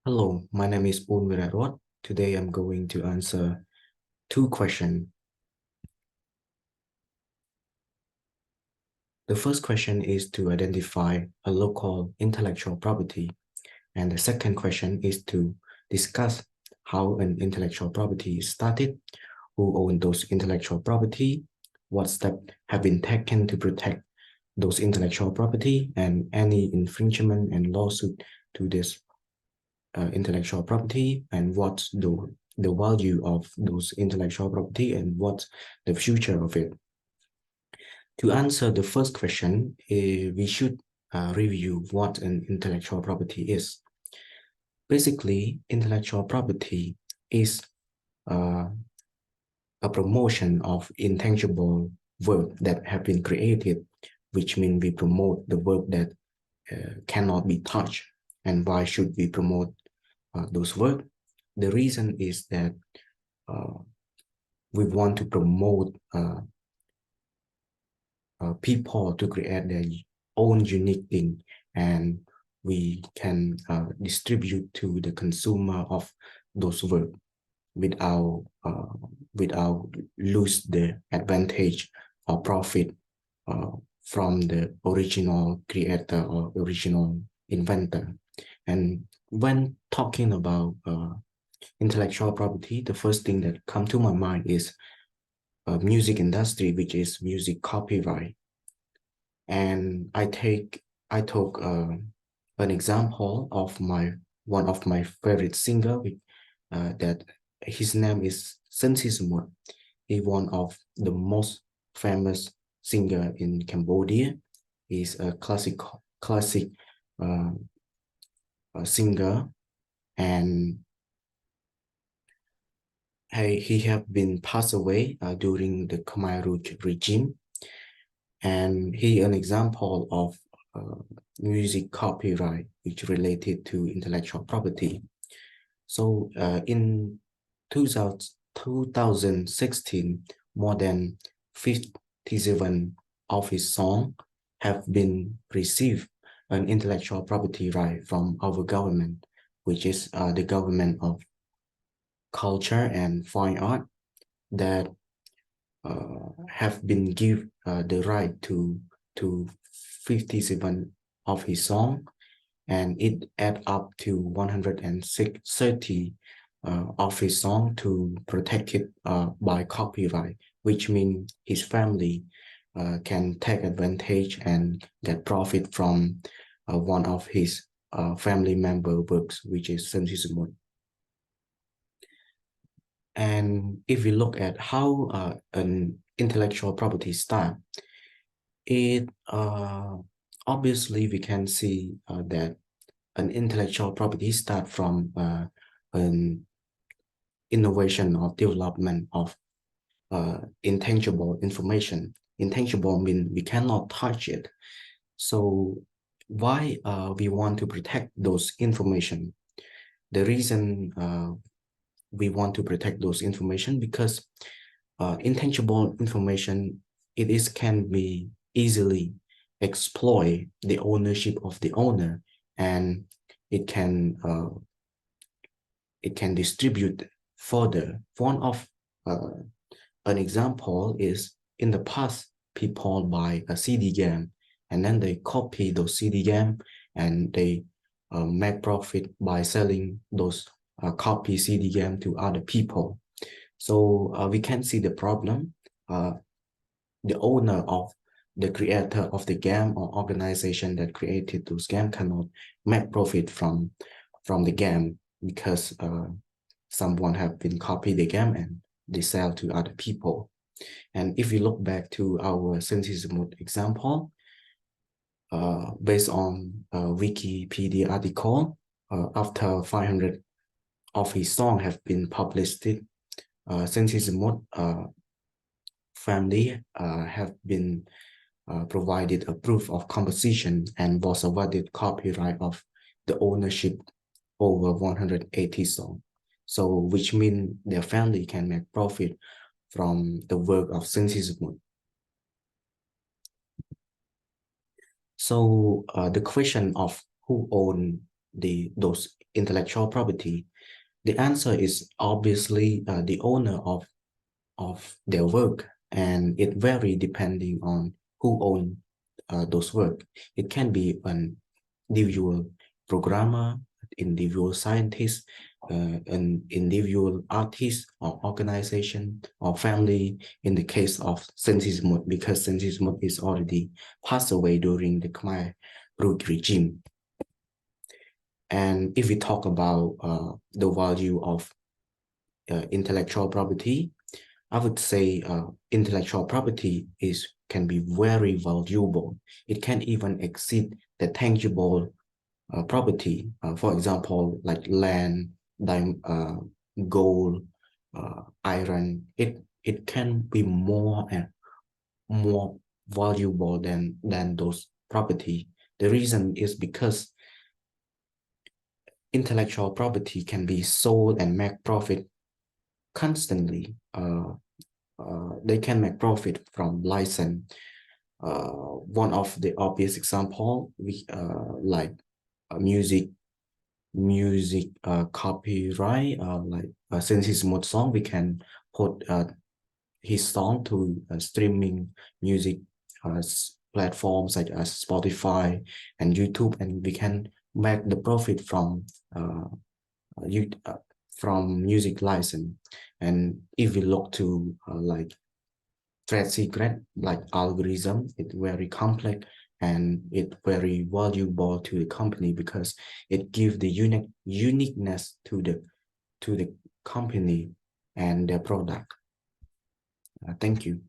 Hello, my name is Poon Virarot. Today I'm going to answer two questions. The first question is to identify a local intellectual property, and the second question is to discuss how an intellectual property is started, who owns those intellectual property, what steps have been taken to protect those intellectual property, and any infringement and lawsuit to this intellectual property, and what's the value of those intellectual property and what's the future of it. To answer the first question, we should review what an intellectual property is. Basically, intellectual property is uh, a promotion of intangible work that have been created, which means we promote the work that cannot be touched. And why should we promote those work? The reason is that we want to promote people to create their own unique thing, and we can distribute to the consumer of those work without lose the advantage or profit from the original creator or original inventor. And when talking about intellectual property, the first thing that come to my mind is music industry, which is music copyright. And I took an example of one of my favorite singer, that his name is Sensismut. He one of the most famous singer in Cambodia. He's a classic uh, singer, and he have been passed away during the Khmer Rouge regime, and he an example of music copyright which related to intellectual property. So in 2016, more than 57 of his songs have been received an intellectual property right from our government, which is the government of culture and fine art, that have been given the right to 57 of his song, and it add up to 130 of his song to protect it by copyright, which means his family can take advantage and get profit from one of his family member works, which is Sensisimon. And if we look at how an intellectual property start, it obviously we can see that an intellectual property start from an innovation or development of intangible information. Intangible means we cannot touch it. So why we want to protect those information? The reason we want to protect those information because intangible information, can be easily exploit the ownership of the owner, and it can distribute further. One of an example is in the past, people buy a CD game and then they copy those CD game and they make profit by selling those copy CD game to other people. So we can see the problem. The owner of the creator of the game or organization that created those game cannot make profit from the game because someone have been copy the game and they sell to other people. And if we look back to our Sensisimut example, based on a Wikipedia article, after 500 of his songs have been published, Sensisimut family have been provided a proof of composition and was awarded copyright of the ownership over 180 songs. So which means their family can make profit from the work of Sensisimut. So the question of who owns those intellectual property? The answer is obviously the owner of their work, and it varies depending on who owns those work. It can be an individual programmer, individual scientist, an individual artist or organization or family. In the case of Sensisimut, because Sensisimut is already passed away during the Khmer rule regime. And if we talk about the value of intellectual property, I would say intellectual property can be very valuable. It can even exceed the tangible property. For example, like land, gold, iron. It can be more and more valuable than those property. The reason is because intellectual property can be sold and make profit constantly. They can make profit from license. One of the obvious example, like music copyright, like since his mod song, we can put his song to streaming music platforms such as Spotify and YouTube, and we can make the profit from you from music license. And if we look to like trade secret, like algorithm, it's very complex and it's very valuable to the company because it gives the uniqueness to the company and their product. Thank you.